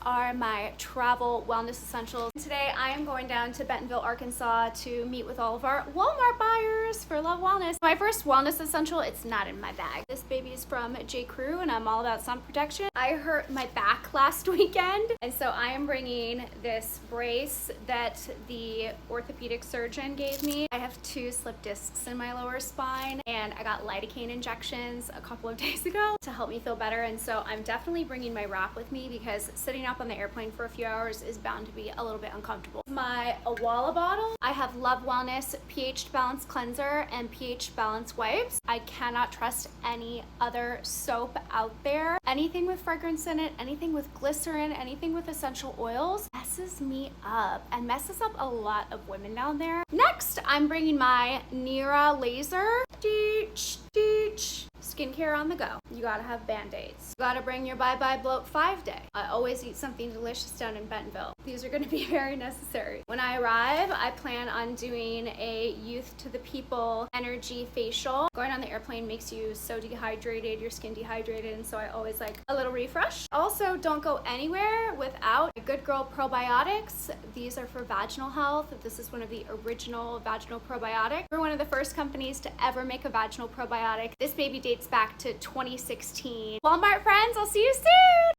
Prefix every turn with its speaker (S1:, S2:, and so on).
S1: are my travel wellness essentials. Today I am going down to Bentonville, Arkansas to meet with all of our Walmart buyers for Love Wellness. My first wellness essential, it's not in my bag. This baby is from J. Crew and I'm all about sun protection. I hurt my back last weekend and so I am bringing this brace that the orthopedic surgeon gave me. I have 2 slip discs in my lower spine and I got lidocaine injections a couple of days ago to help me feel better, and so I'm definitely bringing my wrap with me because sitting up on the airplane for a few hours is bound to be a little bit uncomfortable. My Awala bottle, I have Love Wellness pH Balance Cleanser and pH Balance Wipes. I cannot trust any other soap out there. Anything with fragrance in it, anything with glycerin, anything with essential oils messes me up and messes up a lot of women down there. Next, I'm bringing my Nira Laser skincare on the go. You gotta have band-aids. You gotta bring your Bye Bye Bloat 5-day. I always eat something delicious down in Bentonville. These are gonna be very necessary. When I arrive, I plan on doing a Youth to the People energy facial. Going on the airplane makes you so dehydrated, your skin dehydrated, and so I always like a little refresh. Also, don't go anywhere without a Good Girl probiotics. These are for vaginal health. This is one of the original vaginal probiotics. We're one of the first companies to ever make a vaginal probiotic. This baby dates back to 2016. Walmart friends, I'll see you soon!